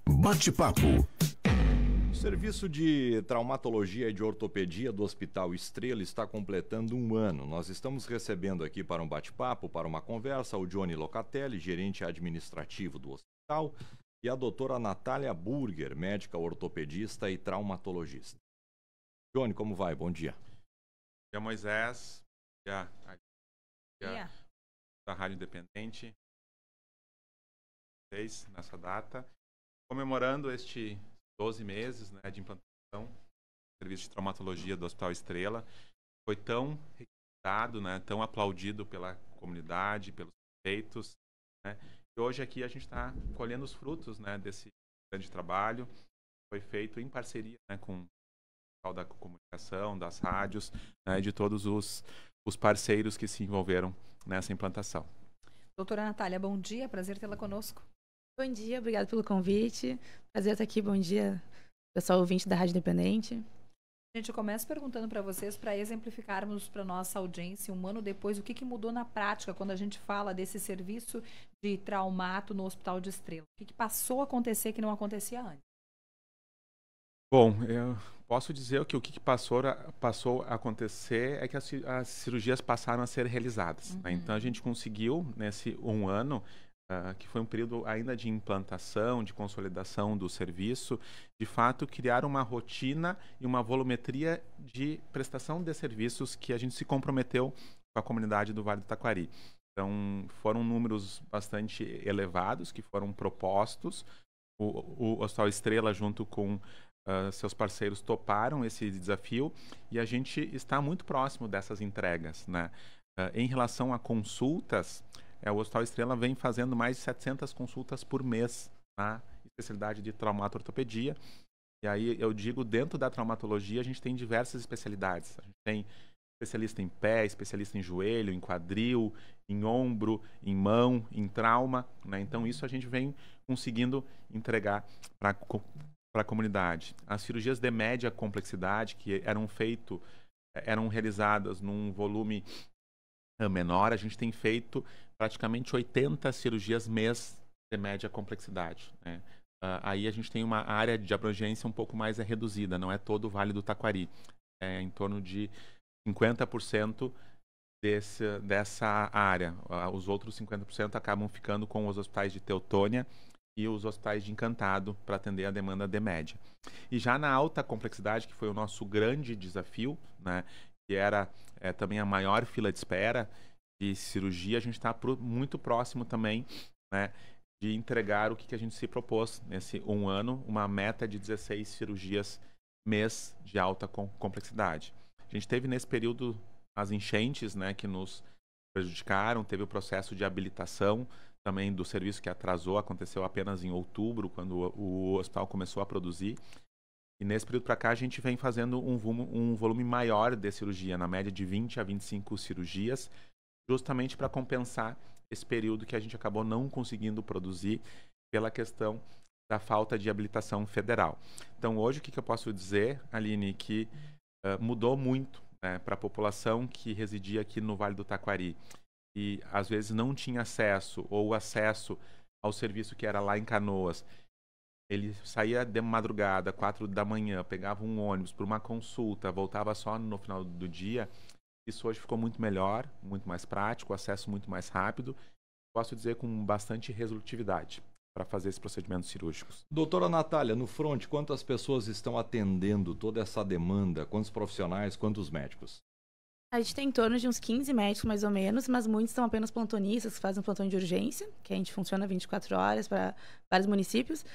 Bate-papo. O serviço de traumatologia e de ortopedia do Hospital Estrela está completando um ano. Nós estamos recebendo aqui para um bate-papo, para uma conversa, o Johnny Locatelli, gerente administrativo do hospital, e a doutora Natália Burger, médica ortopedista e traumatologista. Johnny, como vai? Bom dia. Bom dia, Moisés. Bom dia da Rádio Independente. Nessa data, comemorando este 12 meses, né, de implantação do serviço de traumatologia do Hospital Estrela. Foi tão requisitado, né, tão aplaudido pela comunidade, pelos prefeitos, né, e hoje aqui a gente está colhendo os frutos, né, desse grande trabalho. Foi feito em parceria, né, com o pessoal da comunicação, das rádios, né, de todos os parceiros que se envolveram nessa implantação. Doutora Natália, bom dia, prazer tê-la conosco. Bom dia, obrigado pelo convite. Prazer estar aqui, bom dia, pessoal ouvinte da Rádio Independente. Gente, eu começo perguntando para vocês, para exemplificarmos para nossa audiência, um ano depois, o que mudou na prática quando a gente fala desse serviço de traumato no Hospital de Estrela? O que passou a acontecer que não acontecia antes? Bom, eu posso dizer que o que passou a acontecer é que as cirurgias passaram a ser realizadas. Né? Então, a gente conseguiu, nesse um ano, que foi um período ainda de implantação, de consolidação do serviço, de fato, criar uma rotina e uma volumetria de prestação de serviços que a gente se comprometeu com a comunidade do Vale do Taquari. Então, foram números bastante elevados que foram propostos. O Hospital Estrela, junto com seus parceiros, toparam esse desafio e a gente está muito próximo dessas entregas, né? Em relação a consultas, o Hospital Estrela vem fazendo mais de 700 consultas por mês na especialidade de traumato-ortopedia. E aí eu digo, dentro da traumatologia, a gente tem diversas especialidades. A gente tem especialista em pé, especialista em joelho, em quadril, em ombro, em mão, em trauma, né? Então isso a gente vem conseguindo entregar para a comunidade. As cirurgias de média complexidade, que eram realizadas num volume menor, a gente tem feito praticamente 80 cirurgias mês de média complexidade, né? Aí a gente tem uma área de abrangência um pouco mais reduzida, não é todo o Vale do Taquari, é em torno de 50% dessa área. Os outros 50% acabam ficando com os hospitais de Teutônia e os hospitais de Encantado para atender a demanda de média. E já na alta complexidade, que foi o nosso grande desafio, né, que era também a maior fila de espera de cirurgia, a gente está muito próximo também, né, de entregar o que a gente se propôs nesse um ano, uma meta de 16 cirurgias mês de alta complexidade. A gente teve nesse período as enchentes, né, que nos prejudicaram, teve o processo de habilitação também do serviço que atrasou, aconteceu apenas em outubro, quando o hospital começou a produzir. E nesse período para cá a gente vem fazendo um volume maior de cirurgia, na média de 20 a 25 cirurgias, justamente para compensar esse período que a gente acabou não conseguindo produzir pela questão da falta de habilitação federal. Então hoje o que eu posso dizer, Aline, que mudou muito, né, para a população que residia aqui no Vale do Taquari e às vezes não tinha acesso ou acesso ao serviço que era lá em Canoas. Ele saía de madrugada, 4 da manhã, pegava um ônibus para uma consulta, voltava só no final do dia. Isso hoje ficou muito melhor, muito mais prático, acesso muito mais rápido. Posso dizer com bastante resolutividade para fazer esses procedimentos cirúrgicos. Doutora Natália, no front, quantas pessoas estão atendendo toda essa demanda? Quantos profissionais, quantos médicos? A gente tem em torno de uns 15 médicos, mais ou menos, mas muitos são apenas plantonistas, que fazem um plantão de urgência, que a gente funciona 24 horas para vários municípios.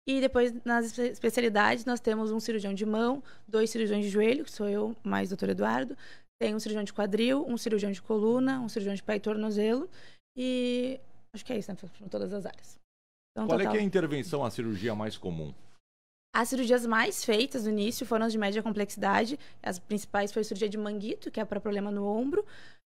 E depois, nas especialidades, nós temos um cirurgião de mão, 2 cirurgiões de joelho, que sou eu, mais o doutor Eduardo. Tem um cirurgião de quadril, um cirurgião de coluna, um cirurgião de pé e tornozelo. E acho que é isso, né? Em todas as áreas. Então, Qual é que é a intervenção, a cirurgia mais comum? As cirurgias mais feitas no início foram as de média complexidade. As principais foi a cirurgia de manguito, que é para problema no ombro,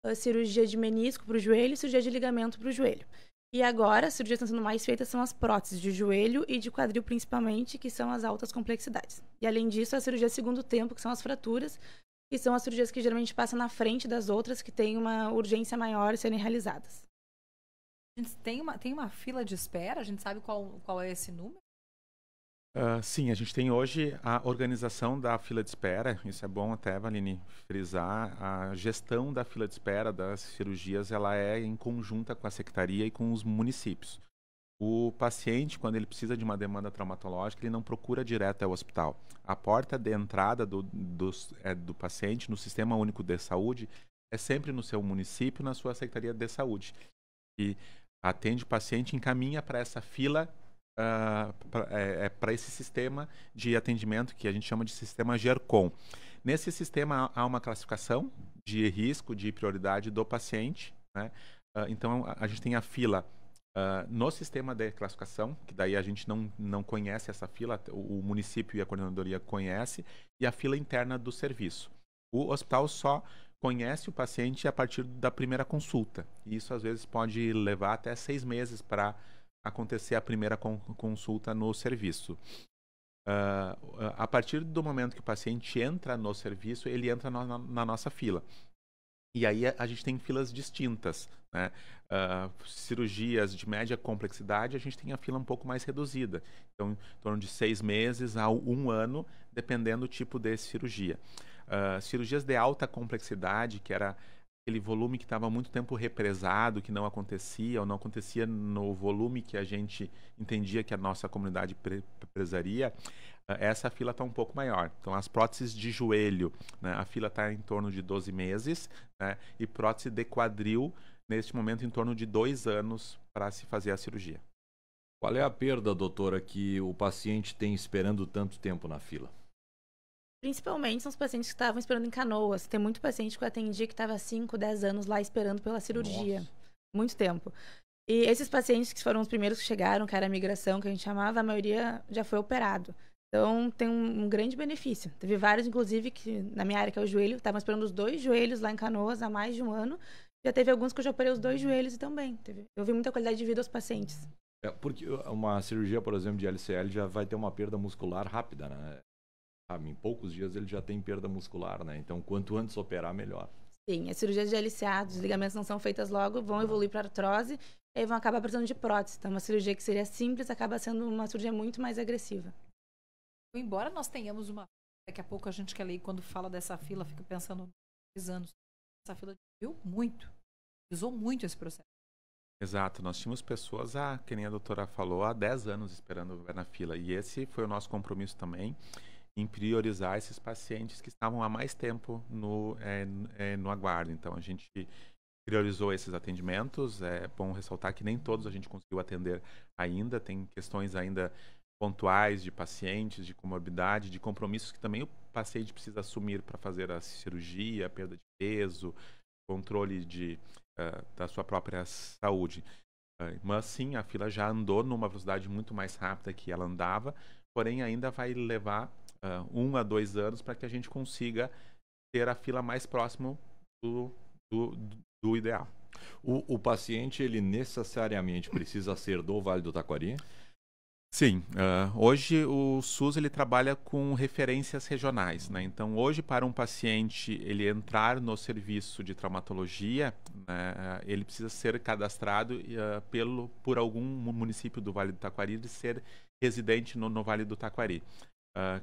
a cirurgia de menisco para o joelho e cirurgia de ligamento para o joelho. E agora, as cirurgias que estão sendo mais feitas são as próteses de joelho e de quadril, principalmente, que são as altas complexidades. E, além disso, a cirurgia segundo tempo, que são as fraturas, que são as cirurgias que geralmente passam na frente das outras, que têm uma urgência maior de serem realizadas. A gente tem uma fila de espera? A gente sabe qual é esse número? Sim, a gente tem hoje a organização da fila de espera. Isso é bom até, Valine, frisar. A gestão da fila de espera das cirurgias, ela é em conjunta com a secretaria e com os municípios. O paciente, quando ele precisa de uma demanda traumatológica, ele não procura direto ao hospital. A porta de entrada do paciente no Sistema Único de Saúde é sempre no seu município, na sua Secretaria de Saúde. E atende o paciente, encaminha para essa fila, para esse sistema de atendimento que a gente chama de sistema GERCOM. Nesse sistema há uma classificação de risco, de prioridade do paciente, né? Então a gente tem a fila no sistema de classificação, que daí a gente não conhece essa fila, o município e a coordenadoria conhecem, e a fila interna do serviço. O hospital só conhece o paciente a partir da primeira consulta. E isso às vezes pode levar até 6 meses para acontecer a primeira consulta no serviço. A partir do momento que o paciente entra no serviço, ele entra na nossa fila. E aí a gente tem filas distintas, né? Cirurgias de média complexidade, a gente tem a fila um pouco mais reduzida. Então, em torno de 6 meses a 1 ano, dependendo do tipo de cirurgia. Cirurgias de alta complexidade, que era aquele volume que estava há muito tempo represado, que não acontecia, ou não acontecia no volume que a gente entendia que a nossa comunidade precisaria, essa fila está um pouco maior. Então, as próteses de joelho, né, a fila está em torno de 12 meses, né, e prótese de quadril, neste momento, em torno de 2 anos para se fazer a cirurgia. Qual é a perda, doutora, que o paciente tem esperando tanto tempo na fila? Principalmente são os pacientes que estavam esperando em Canoas. Tem muito paciente que eu atendi que estava 5, 10 anos lá esperando pela cirurgia. Nossa. Muito tempo. E esses pacientes que foram os primeiros que chegaram, que era a migração, que a gente chamava, a maioria já foi operado. Então, tem um grande benefício. Teve vários, inclusive, que na minha área, que é o joelho, estavam esperando os 2 joelhos lá em Canoas há mais de 1 ano. Já teve alguns que eu já operei os 2 joelhos também. Eu vi muita qualidade de vida aos pacientes. Porque uma cirurgia, por exemplo, de LCL já vai ter uma perda muscular rápida, né? Em poucos dias ele já tem perda muscular, né? Então, quanto antes operar, melhor. Sim, as cirurgias de LCA, os ligamentos não são feitas logo, vão evoluir para artrose e aí vão acabar precisando de prótese. Então, uma cirurgia que seria simples acaba sendo uma cirurgia muito mais agressiva. Embora nós tenhamos uma... Daqui a pouco a gente que é lei, quando fala dessa fila, fica pensando 2 anos. Essa fila viu muito. Usou muito esse processo. Exato. Nós tínhamos pessoas, que nem a doutora falou, há 10 anos esperando na fila. E esse foi o nosso compromisso também, em priorizar esses pacientes que estavam há mais tempo no aguardo. Então, a gente priorizou esses atendimentos. É bom ressaltar que nem todos a gente conseguiu atender ainda. Tem questões ainda pontuais de pacientes, de comorbidade, de compromissos que também o paciente precisa assumir para fazer a cirurgia, perda de peso, controle da sua própria saúde. Mas sim, a fila já andou numa velocidade muito mais rápida que ela andava, porém ainda vai levar 1 a 2 anos para que a gente consiga ter a fila mais próximo do ideal. O paciente, ele necessariamente precisa ser do Vale do Taquari? Sim, hoje o SUS ele trabalha com referências regionais, né? Então hoje para um paciente ele entrar no serviço de traumatologia, né, ele precisa ser cadastrado por algum município do Vale do Taquari e ser residente no Vale do Taquari.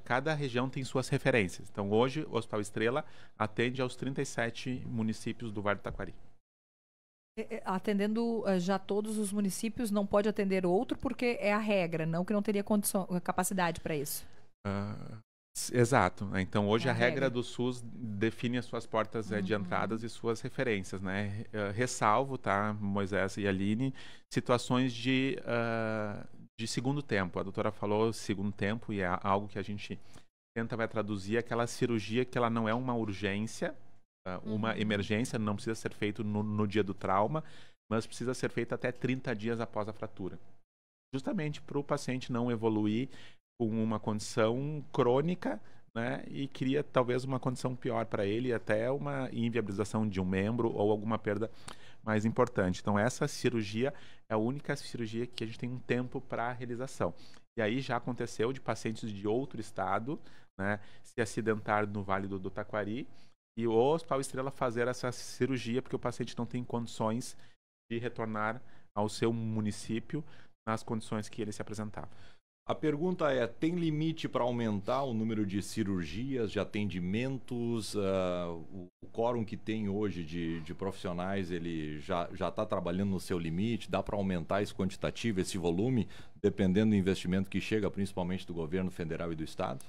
Cada região tem suas referências. Então hoje o Hospital Estrela atende aos 37 municípios do Vale do Taquari. Atendendo já todos os municípios, não pode atender outro porque é a regra, não que não teria capacidade para isso. Exato. Então, hoje a regra do SUS define as suas portas de entradas e suas referências, né? Ressalvo, tá, Moisés e Aline, situações de segundo tempo. A doutora falou segundo tempo e é algo que a gente vai traduzir aquela cirurgia que ela não é uma urgência, uma emergência, não precisa ser feito no dia do trauma, mas precisa ser feito até 30 dias após a fratura. Justamente para o paciente não evoluir com uma condição crônica, né, e cria talvez uma condição pior para ele, até uma inviabilização de um membro ou alguma perda mais importante. Então essa cirurgia é a única cirurgia que a gente tem um tempo para a realização. E aí já aconteceu de pacientes de outro estado, né, se acidentar no Vale do Taquari, e o Hospital Estrela fazer essa cirurgia porque o paciente não tem condições de retornar ao seu município nas condições que ele se apresentava. A pergunta é, tem limite para aumentar o número de cirurgias, de atendimentos? O quórum que tem hoje de profissionais, ele já está trabalhando no seu limite? Dá para aumentar esse quantitativo, esse volume, dependendo do investimento que chega, principalmente do governo federal e do estado?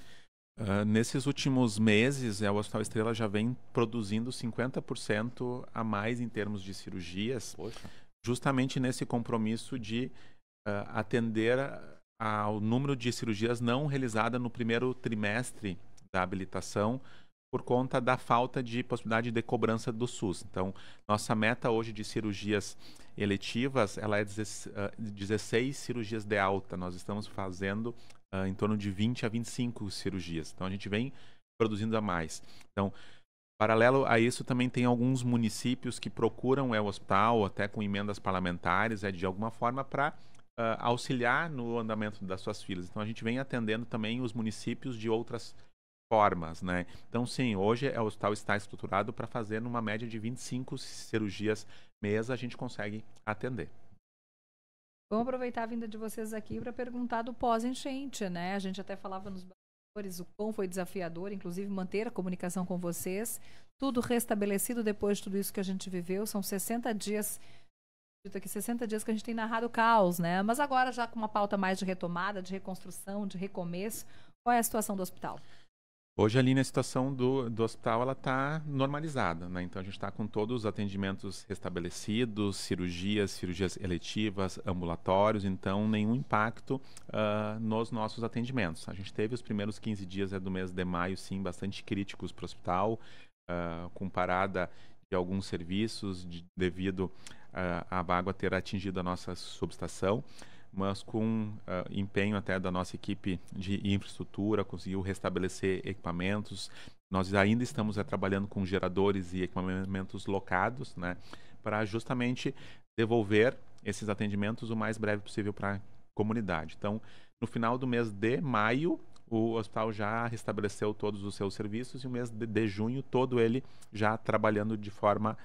Nesses últimos meses, o Hospital Estrela já vem produzindo 50% a mais em termos de cirurgias, Poxa. justamente nesse compromisso de atender ao número de cirurgias não realizadas no primeiro trimestre da habilitação por conta da falta de possibilidade de cobrança do SUS. Então, nossa meta hoje de cirurgias eletivas, ela é 16 cirurgias de alta. Nós estamos fazendo em torno de 20 a 25 cirurgias. Então, a gente vem produzindo a mais. Então, paralelo a isso, também tem alguns municípios que procuram o hospital, até com emendas parlamentares, de alguma forma para auxiliar no andamento das suas filas. Então, a gente vem atendendo também os municípios de outras formas, né? Então, sim, hoje o hospital está estruturado para fazer numa média de 25 cirurgias mês, a gente consegue atender. Vamos aproveitar a vinda de vocês aqui para perguntar do pós-enchente, né? A gente até falava nos bastidores o quão foi desafiador, inclusive manter a comunicação com vocês. Tudo restabelecido depois de tudo isso que a gente viveu. São 60 dias... aqui 60 dias que a gente tem narrado o caos, né? Mas agora já com uma pauta mais de retomada, de reconstrução, de recomeço. Qual é a situação do hospital? Hoje, ali, a situação do hospital, ela está normalizada, né? Então, a gente está com todos os atendimentos restabelecidos, cirurgias eletivas, ambulatórios, então, nenhum impacto nos nossos atendimentos. A gente teve os primeiros 15 dias do mês de maio, sim, bastante críticos para o hospital, com parada de alguns serviços devido a água ter atingido a nossa subestação, mas com empenho até da nossa equipe de infraestrutura, conseguiu restabelecer equipamentos. Nós ainda estamos trabalhando com geradores e equipamentos locados, né, para justamente devolver esses atendimentos o mais breve possível para a comunidade. Então, no final do mês de maio, o hospital já restabeleceu todos os seus serviços e o mês de junho todo ele já trabalhando de forma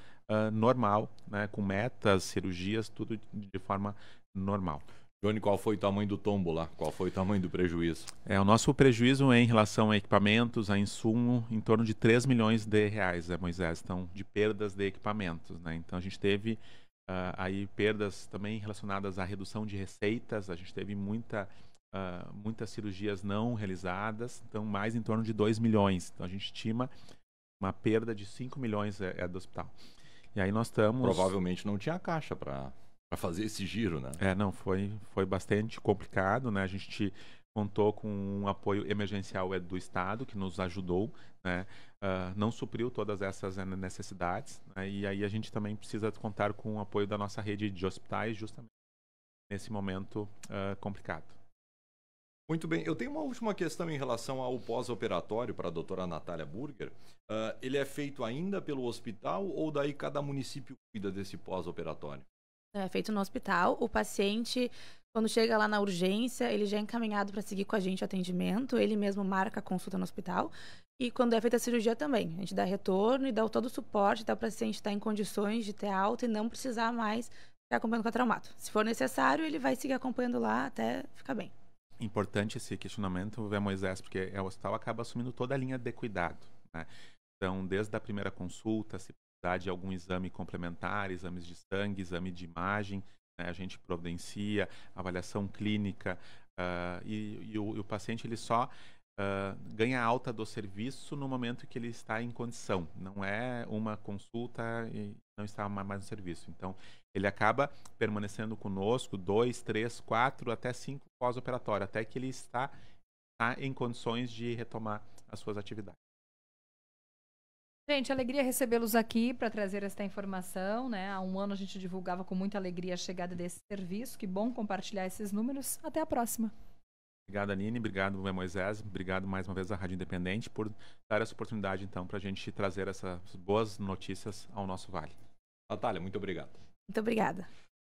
normal, né, com metas, cirurgias, tudo de forma normal. Johnny, qual foi o tamanho do tombo lá? Qual foi o tamanho do prejuízo? O nosso prejuízo em relação a equipamentos, a insumo, em torno de 3 milhões de reais, Moisés, então, de perdas de equipamentos, né? Então, a gente teve aí perdas também relacionadas à redução de receitas, a gente teve muitas cirurgias não realizadas, então mais em torno de 2 milhões. Então a gente estima uma perda de 5 milhões do hospital. E aí nós estamos... Provavelmente não tinha caixa para fazer esse giro, né? Não, foi bastante complicado, né? A gente contou com um apoio emergencial do Estado, que nos ajudou, né? Não supriu todas essas necessidades, né? E aí a gente também precisa contar com o apoio da nossa rede de hospitais, justamente nesse momento complicado. Muito bem. Eu tenho uma última questão em relação ao pós-operatório para a doutora Natália Burger. Ele é feito ainda pelo hospital ou daí cada município cuida desse pós-operatório? É feito no hospital. O paciente, quando chega lá na urgência, ele já é encaminhado para seguir com a gente o atendimento. Ele mesmo marca a consulta no hospital. E quando é feita a cirurgia também. A gente dá retorno e dá todo o suporte até o paciente estar em condições de ter alta e não precisar mais ficar acompanhando com a traumato. Se for necessário, ele vai seguir acompanhando lá até ficar bem. Importante esse questionamento, Moisés, porque o hospital acaba assumindo toda a linha de cuidado, né? Então, desde a primeira consulta, se precisar de algum exame complementar, exames de sangue, exame de imagem, né, a gente providencia, avaliação clínica, e o paciente ele só ganha alta do serviço no momento que ele está em condição. Não é uma consulta e não está mais no serviço. Então, ele acaba permanecendo conosco 2, 3, 4, até 5 pós-operatório, até que ele está em condições de retomar as suas atividades. Gente, alegria recebê-los aqui para trazer esta informação, né? Há um ano a gente divulgava com muita alegria a chegada desse serviço. Que bom compartilhar esses números. Até a próxima. Obrigado, Aline. Obrigado, Moisés. Obrigado mais uma vez à Rádio Independente por dar essa oportunidade, então, para a gente trazer essas boas notícias ao nosso Vale. Natália, muito obrigado. Muito obrigada.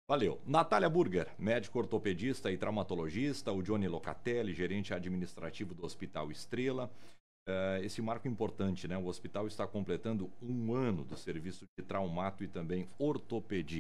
Valeu. Natália Burger, médico ortopedista e traumatologista, o Johnny Locatelli, gerente administrativo do Hospital Estrela. Esse marco importante, né? O hospital está completando 1 ano do serviço de traumato e também ortopedia.